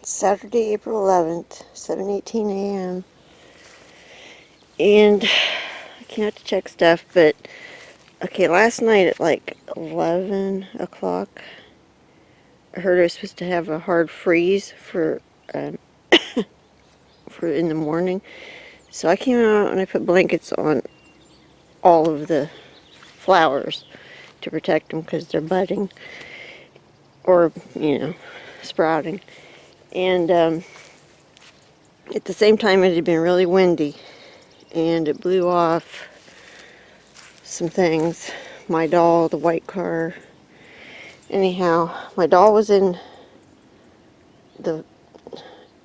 Saturday, April 11th, 7:18 a.m. And I came out to check stuff, but okay, last night at like 11 o'clock, I heard I was supposed to have a hard freeze um, for in the morning. So I came out and I put blankets on all of the flowers to protect them because they're budding or, sprouting. And at the same time, it had been really windy and it blew off some things. My doll, the white car. Anyhow, my doll was in the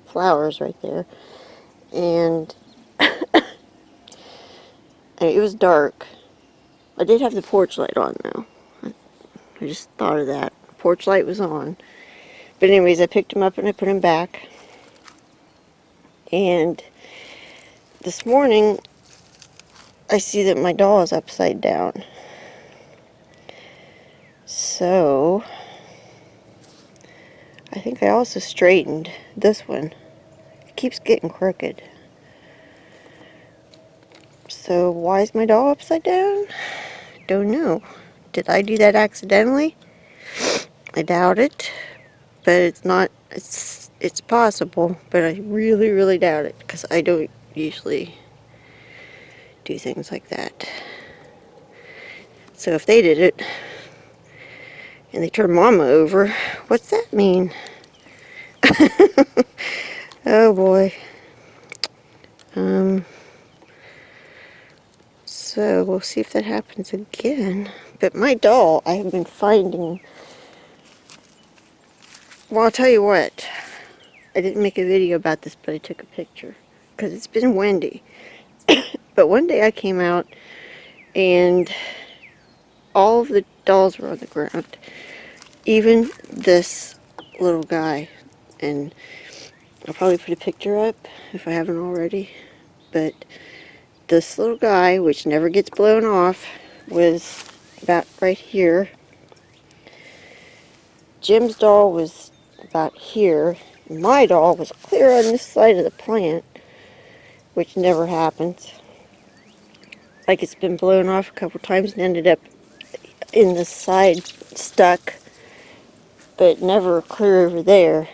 flowers right there, and it was dark. I did have the porch light on though. I just thought of that. The porch light was on. But anyways, I picked him up and I put him back. And this morning, I see that my doll is upside down. So, I think I also straightened this one. It keeps getting crooked. So, why is my doll upside down? Don't know. Did I do that accidentally? I doubt it. But it's not, it's possible, but I really, really doubt it, because I don't usually do things like that. So if they did it, and they turned Mama over, what's that mean? Oh boy. So we'll see if that happens again. But my doll, I have been finding, well, I'll tell you what, I didn't make a video about this, but I took a picture, because it's been windy. But one day I came out, and all of the dolls were on the ground. Even this little guy. And I'll probably put a picture up if I haven't already. But this little guy, which never gets blown off, was about right here. Jim's doll was about here. My doll was clear on this side of the plant, which never happens. Like, it's been blown off a couple times and ended up in the side stuck, but never clear over there.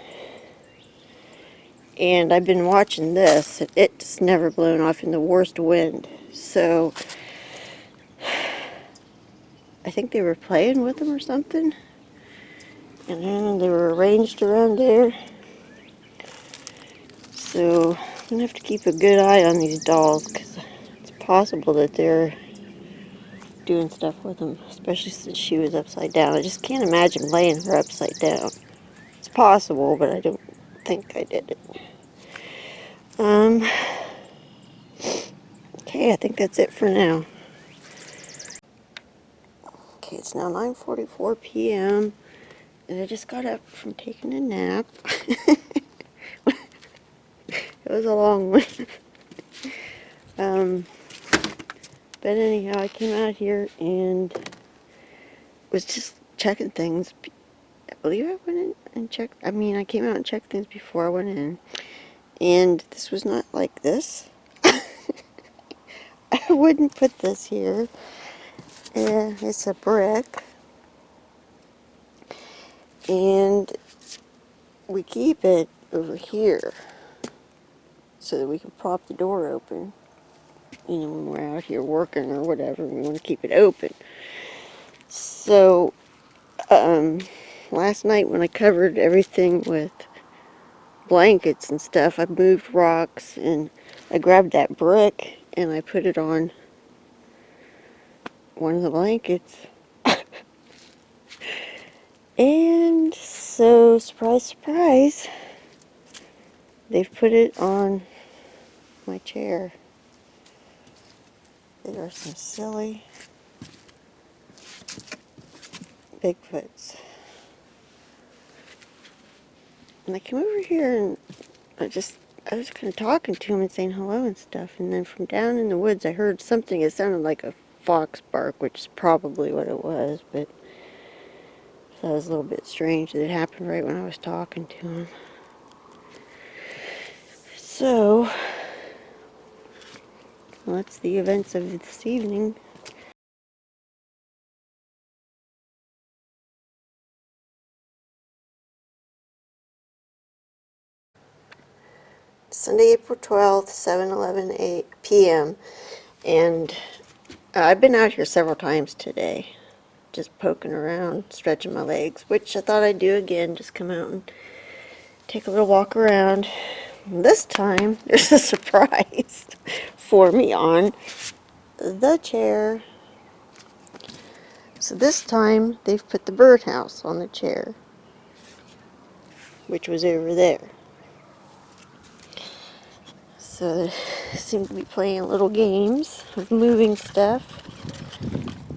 And I've been watching this. It's never blown off in the worst wind. So I think they were playing with them or something. And then they were arranged around there. So I'm going to have to keep a good eye on these dolls, because it's possible that they're doing stuff with them, especially since she was upside down. I just can't imagine laying her upside down. It's possible, but I don't think I did it. Okay, I think that's it for now. Okay, it's now 9:44 p.m. and I just got up from taking a nap. It was a long one. But anyhow, I came out here and was just checking things. I believe I went in and checked. I came out and checked things before I went in. And this was not like this. I wouldn't put this here. It's a brick. And we keep it over here so that we can prop the door open. When we're out here working or whatever, we want to keep it open. So, last night when I covered everything with blankets and stuff, I moved rocks and I grabbed that brick and I put it on one of the blankets. And so, surprise, surprise, they've put it on my chair. There are some silly Bigfoots. And I came over here and I was kind of talking to him and saying hello and stuff. And then from down in the woods, I heard something. It sounded like a fox bark, which is probably what it was. But that was a little bit strange that it happened right when I was talking to him. So, that's the events of this evening. Sunday, April 12th, 7:11 p.m. And I've been out here several times today, just poking around, stretching my legs, which I thought I'd do again, just come out and take a little walk around. This time, there's a surprise for me on the chair. So this time, they've put the birdhouse on the chair, which was over there. So they seem to be playing little games of moving stuff,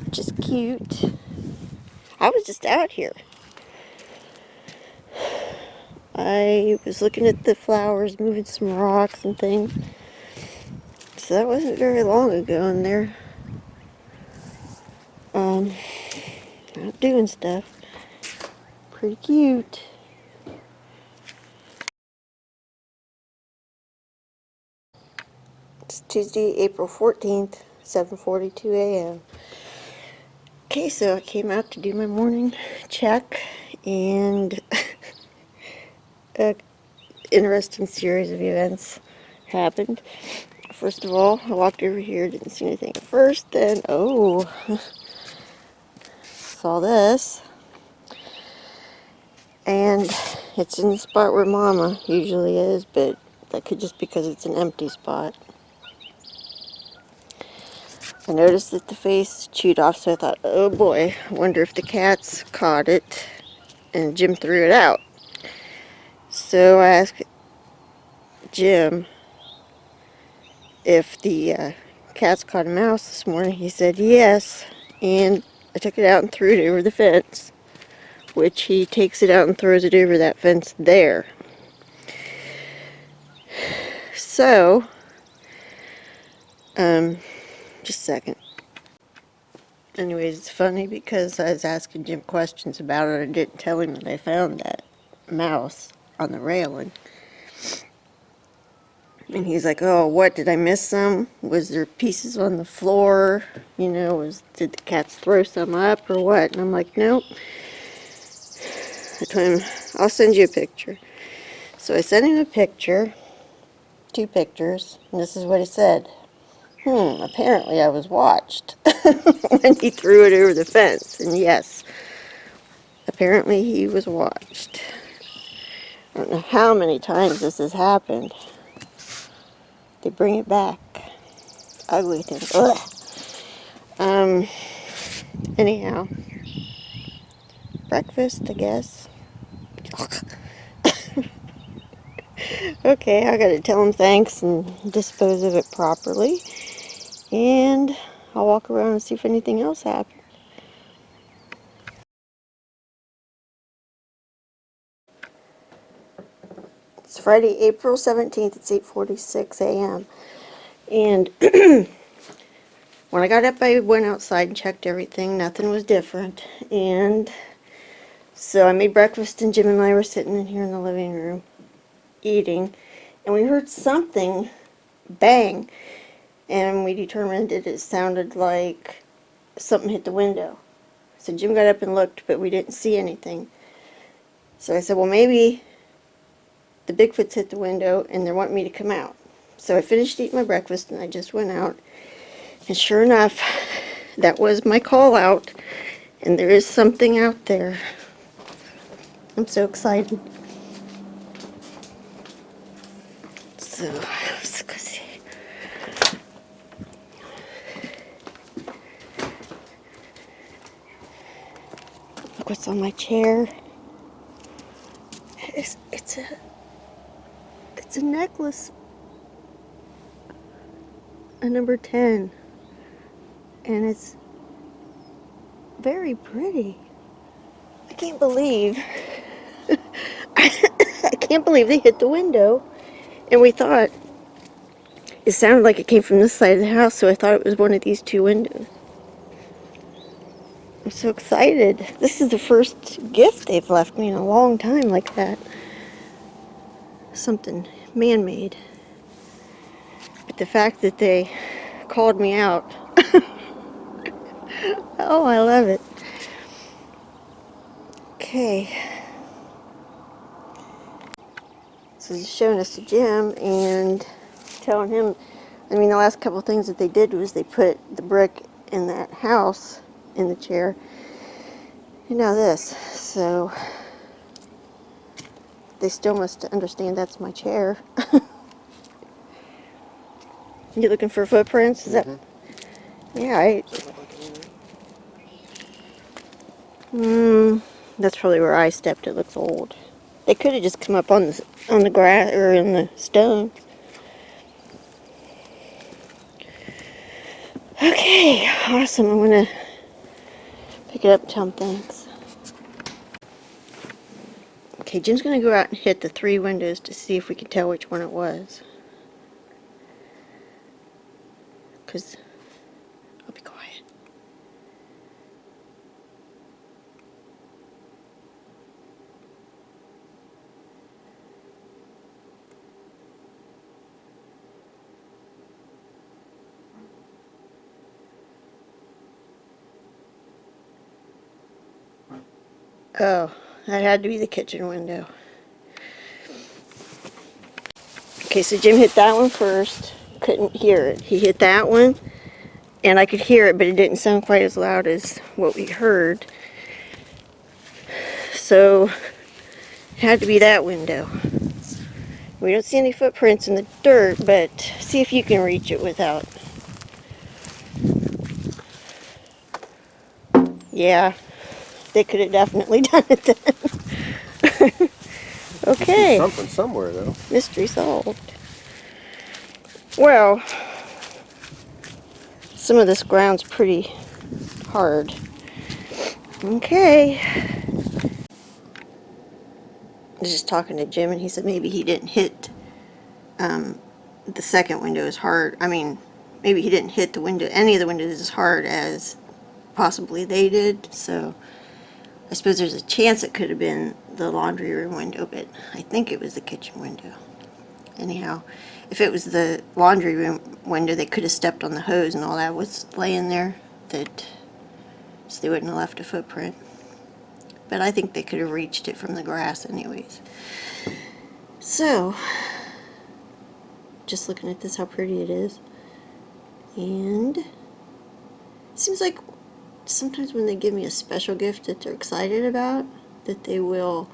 which is cute. I was just out here. I was looking at the flowers, moving some rocks and things. So that wasn't very long ago, and they're out doing stuff. Pretty cute. It's Tuesday, April 14th, 7:42 a.m. Okay, so I came out to do my morning check, and a interesting series of events happened. First of all, I walked over here, didn't see anything at first, then, oh, saw this. And it's in the spot where Mama usually is, but that could just because it's an empty spot. I noticed that the face is chewed off, so I thought, oh boy, I wonder if the cats caught it and Jim threw it out. So I asked Jim if the cats caught a mouse this morning. He said yes, and I took it out and threw it over the fence, which he takes it out and throws it over that fence there. So, just a second. Anyways, it's funny because I was asking Jim questions about it. I didn't tell him that I found that mouse on the railing. And he's like, oh, what, did I miss some? Was there pieces on the floor? You know, did the cats throw some up or what? And I'm like, nope. I told him, I'll send you a picture. So I sent him a picture, 2 pictures, and this is what he said. Apparently I was watched when he threw it over the fence. And yes, apparently he was watched. I don't know how many times this has happened. They bring it back. Ugly thing. Ugh. Anyhow. Breakfast, I guess. Okay, I gotta tell him thanks and dispose of it properly. And I'll walk around and see if anything else happens. It's Friday, April 17th. It's 8:46 a.m. And when I got up, I went outside and checked everything. Nothing was different. And so I made breakfast, and Jim and I were sitting in here in the living room eating. And we heard something bang. And we determined that it sounded like something hit the window. So Jim got up and looked, but we didn't see anything. So I said, well, maybe the Bigfoots hit the window and they're wanting me to come out. So I finished eating my breakfast and I just went out. And sure enough, that was my call out. And there is something out there. I'm so excited. So, let's go see. Look what's on my chair. It's a necklace. A number 10. And it's very pretty. I can't believe I can't believe they hit the window. And we thought it sounded like it came from this side of the house, so I thought it was one of these 2 windows. I'm so excited. This is the first gift they've left me in a long time like that. Something man-made. the fact that they called me out. Oh, I love it. Okay. So he's showing us to Jim and telling him, I mean, the last couple of things that they did was they put the brick in that house in the chair. And now this. So they still must understand that's my chair. You looking for footprints? Is that? Yeah, that's probably where I stepped. It looks old. They could have just come up on the grass or in the stone. Okay, awesome. I'm gonna pick it up and tell him thanks. Okay, Jim's gonna go out and hit the 3 windows to see if we can tell which one it was. 'Cause I'll be quiet. Oh, that had to be the kitchen window. Okay, so Jim hit that one first. Couldn't hear it. He hit that one, and I could hear it, but it didn't sound quite as loud as what we heard. So, it had to be that window. We don't see any footprints in the dirt, but see if you can reach it without. Yeah, they could have definitely done it then. Okay. Something somewhere, though. Mystery solved. Well, some of this ground's pretty hard. Okay. I was just talking to Jim, and he said maybe he didn't hit the second window as hard. I mean, maybe he didn't hit the window, any of the windows as hard as possibly they did. So I suppose there's a chance it could have been the laundry room window, but I think it was the kitchen window. Anyhow, if it was the laundry room window, they could have stepped on the hose and all that was laying there, so they wouldn't have left a footprint. But I think they could have reached it from the grass anyways. So, just looking at this, how pretty it is. And it seems like sometimes when they give me a special gift that they're excited about, that they will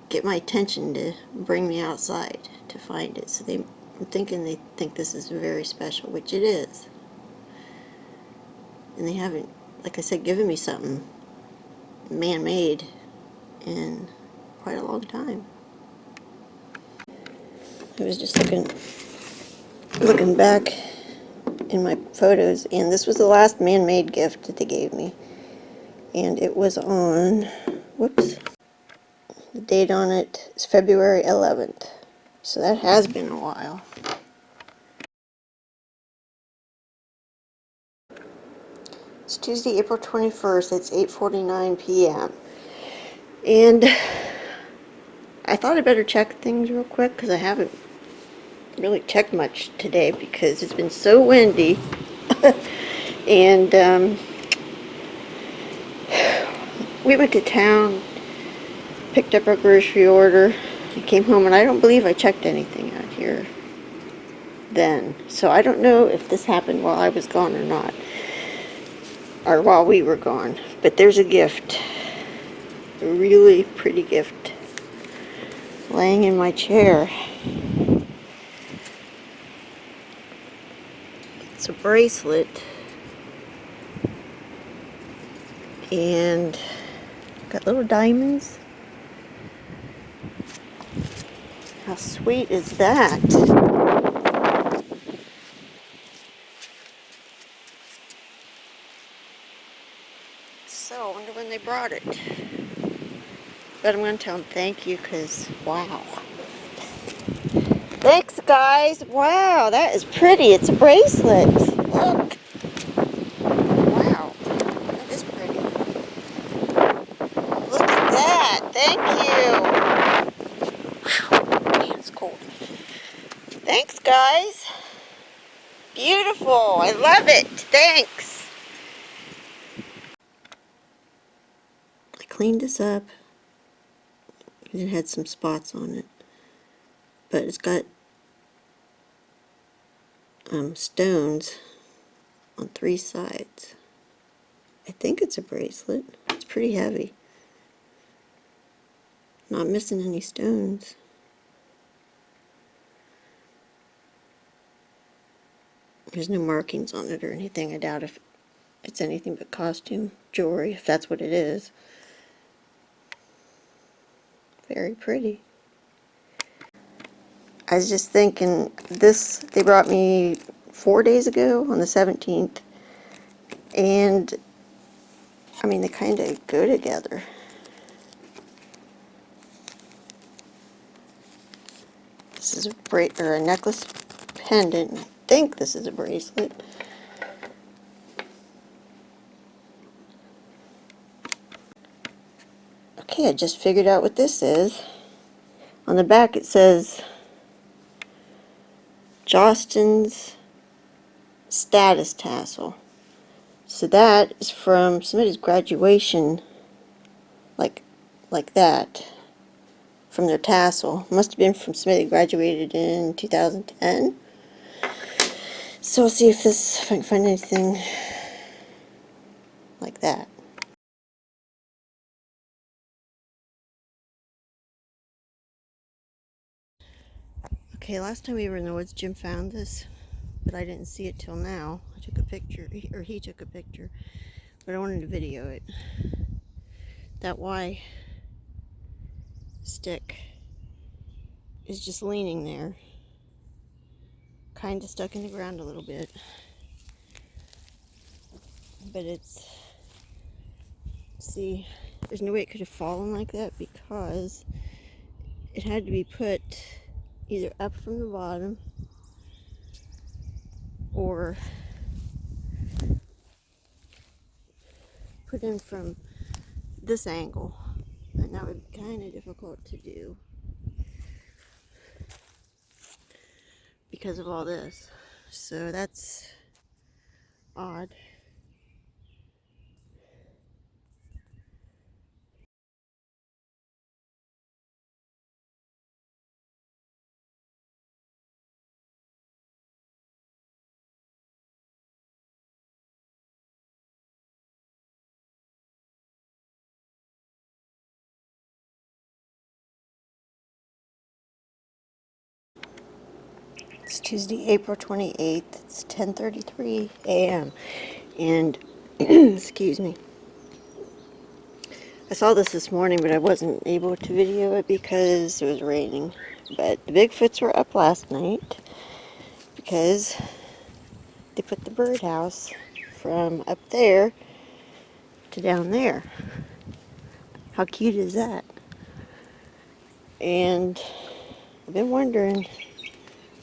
get my attention to bring me outside to find it. So I'm thinking they think this is very special, which it is. And they haven't, like I said, given me something man-made in quite a long time. I was just looking back in my photos, and this was the last man-made gift that they gave me. And it was on, whoops, the date on it is February 11th. So that has been a while. It's Tuesday, April 21st. It's 8:49 p.m. And I thought I'd better check things real quick because I haven't really checked much today because it's been so windy. And we went to town, picked up our grocery order, and came home, and I don't believe I checked anything out here then. So I don't know if this happened while I was gone or not, or while we were gone. But there's a gift, a really pretty gift, laying in my chair. It's a bracelet, and got little diamonds. How sweet is that? So, I wonder when they brought it. But I'm going to tell them thank you because, wow. Thanks, guys. Wow, that is pretty. It's a bracelet. Look. Wow. That is pretty. Look at that. Thank you. Whew. Man, it's cold. Thanks, guys. beautiful. I love it. Thanks. I cleaned this up. It had some spots on it, but it's got stones on 3 sides. I think it's a bracelet. It's pretty heavy. Not missing any stones. There's no markings on it or anything. I doubt if it's anything but costume jewelry, if that's what it is. Very pretty. I was just thinking, this, they brought me 4 days ago on the 17th, and I mean, they kind of go together. This is a necklace pendant. I think this is a bracelet. Okay, I just figured out what this is. On the back it says Jostin's status tassel. So that is from somebody's graduation, like that, from their tassel. Must have been from somebody that graduated in 2010. So we'll see if I can find anything like that. Okay, last time we were in the woods, Jim found this, but I didn't see it till now. I took a picture, or he took a picture, but I wanted to video it. That Y stick is just leaning there, kind of stuck in the ground a little bit, but see, there's no way it could have fallen like that because it had to be put either up from the bottom or put in from this angle, and that would be kind of difficult to do because of all this. So that's odd. It's Tuesday, April 28th. It's 10:33 a.m. And excuse me. I saw this morning, but I wasn't able to video it because it was raining. But the Bigfoots were up last night because they put the birdhouse from up there to down there. How cute is that? And I've been wondering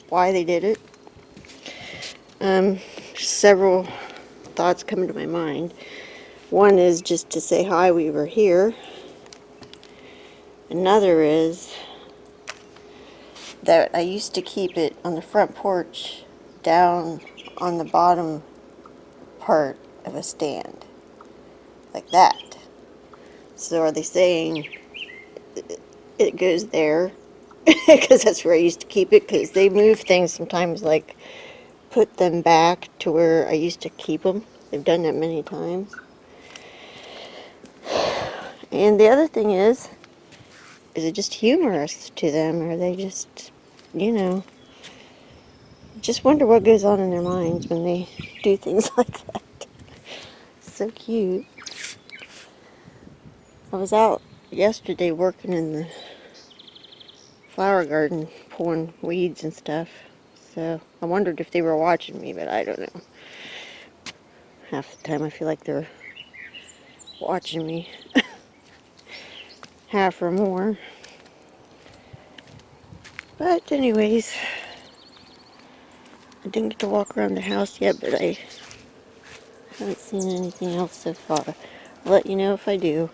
why they did it. Several thoughts come into my mind. One is just to say hi, we were here. Another is that I used to keep it on the front porch down on the bottom part of a stand, like that. So are they saying it goes there? Because that's where I used to keep it, because they move things sometimes, like put them back to where I used to keep them. They've done that many times. And the other thing is it just humorous to them, or they just, you know, just wonder what goes on in their minds when they do things like that. So cute. I was out yesterday working in the flower garden, pulling weeds and stuff. So I wondered if they were watching me, but I don't know. Half the time I feel like they're watching me. Half or more. But anyways, I didn't get to walk around the house yet, but I haven't seen anything else so far. I'll let you know if I do.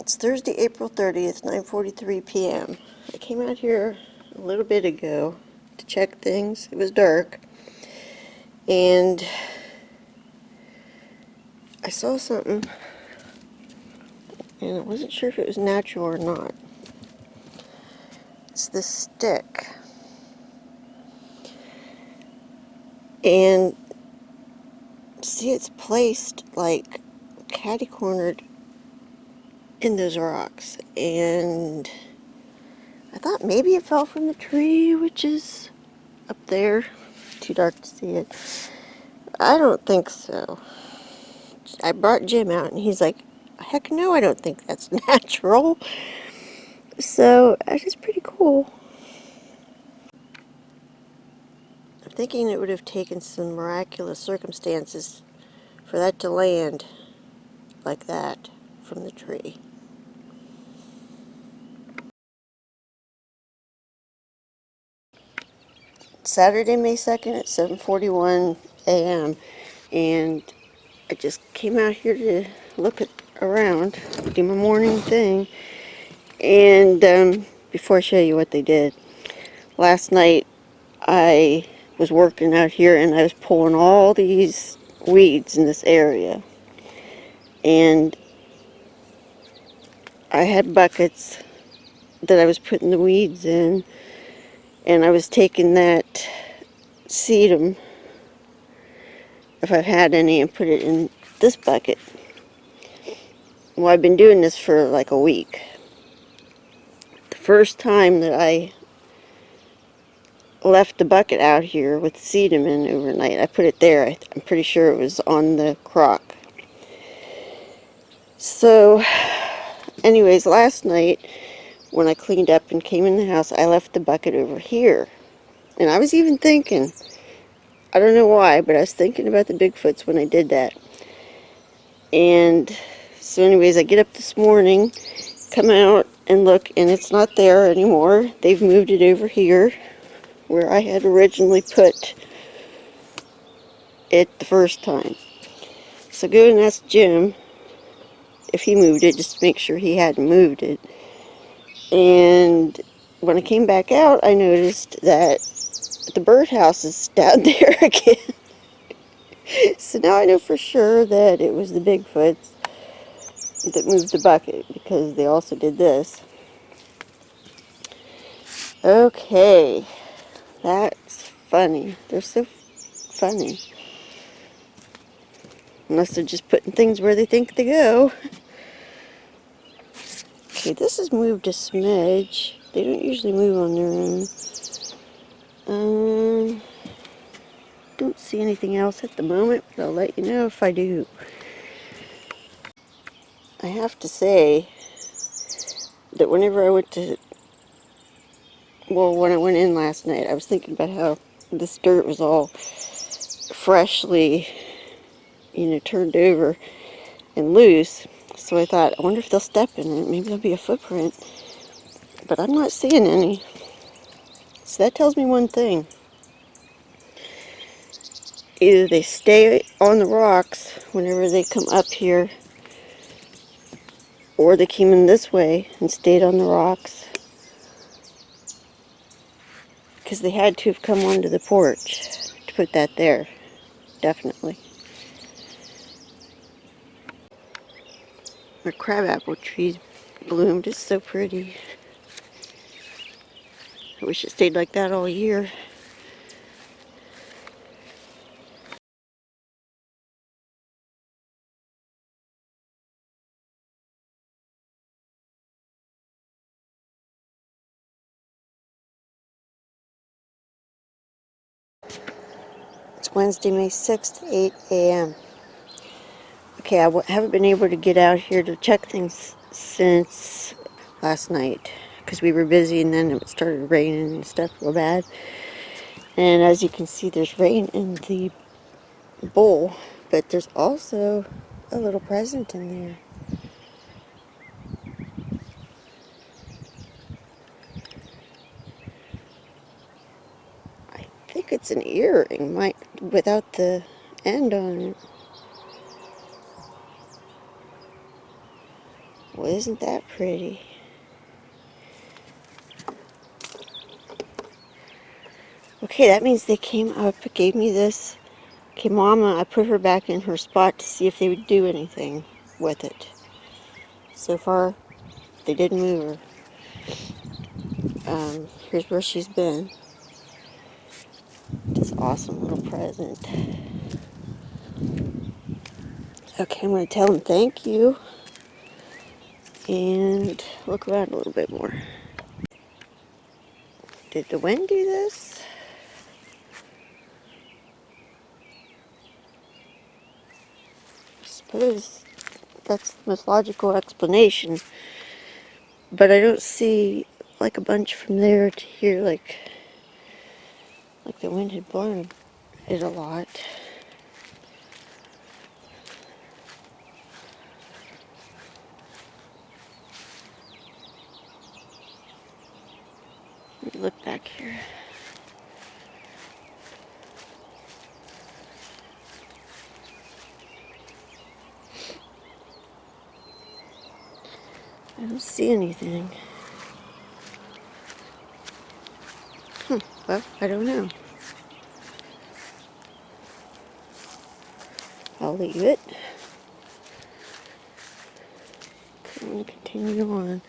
It's Thursday, April 30th, 9:43 p.m. I came out here a little bit ago to check things. It was dark. And I saw something, and I wasn't sure if it was natural or not. It's this stick. And see, it's placed like catty-cornered in those rocks. And I thought maybe it fell from the tree, which is up there. Too dark to see it. I don't think so. I brought Jim out, and he's like, heck no, I don't think that's natural. So, that is pretty cool. I'm thinking it would have taken some miraculous circumstances for that to land like that from the tree. Saturday, May 2nd at 7:41 a.m. And I just came out here to look around, do my morning thing. And before I show you what they did, last night I was working out here and I was pulling all these weeds in this area. And I had buckets that I was putting the weeds in, and I was taking that sedum, if I've had any, and put it in this bucket. Well, I've been doing this for like a week. The first time that I left the bucket out here with sedum in overnight, I put it there. I'm pretty sure it was on the crock. So, anyways, last night when I cleaned up and came in the house, I left the bucket over here. And I was even thinking, I don't know why, but I was thinking about the Bigfoots when I did that. And so anyways, I get up this morning, come out and look, and it's not there anymore. They've moved it over here where I had originally put it the first time. So go and ask Jim if he moved it, just to make sure he hadn't moved it. And when I came back out, I noticed that the birdhouse is down there again. So now I know for sure that it was the Bigfoots that moved the bucket, because they also did this. Okay, that's funny. They're so funny. Unless they're just putting things where they think they go. Okay, this is moved a smidge. They don't usually move on their own. Don't see anything else at the moment, but I'll let you know if I do. I have to say that whenever I went to, well, when I went in last night, I was thinking about how this dirt was all freshly, turned over and loose. So I thought, I wonder if they'll step in it. Maybe there'll be a footprint. But I'm not seeing any. So that tells me one thing. Either they stay on the rocks whenever they come up here, or they came in this way and stayed on the rocks. Because they had to have come onto the porch to put that there. Definitely. My crabapple trees bloomed. It's so pretty. I wish it stayed like that all year. It's Wednesday, May 6th, 8 a.m. Okay, I haven't been able to get out here to check things since last night because we were busy, and then it started raining and stuff real bad. And as you can see, there's rain in the bowl, but there's also a little present in there. I think it's an earring, without the end on it. Well, isn't that pretty? Okay, that means they came up, gave me this. Okay, Mama, I put her back in her spot to see if they would do anything with it. So far, they didn't move her. Here's where she's been. This awesome little present. Okay, I'm going to tell them thank you and look around a little bit more. Did the wind do this? I suppose that's the most logical explanation. But I don't see like a bunch from there to here, like the wind had blown it a lot. Let me look back here. I don't see anything. Well, I don't know. I'll leave it. I'm going to continue on.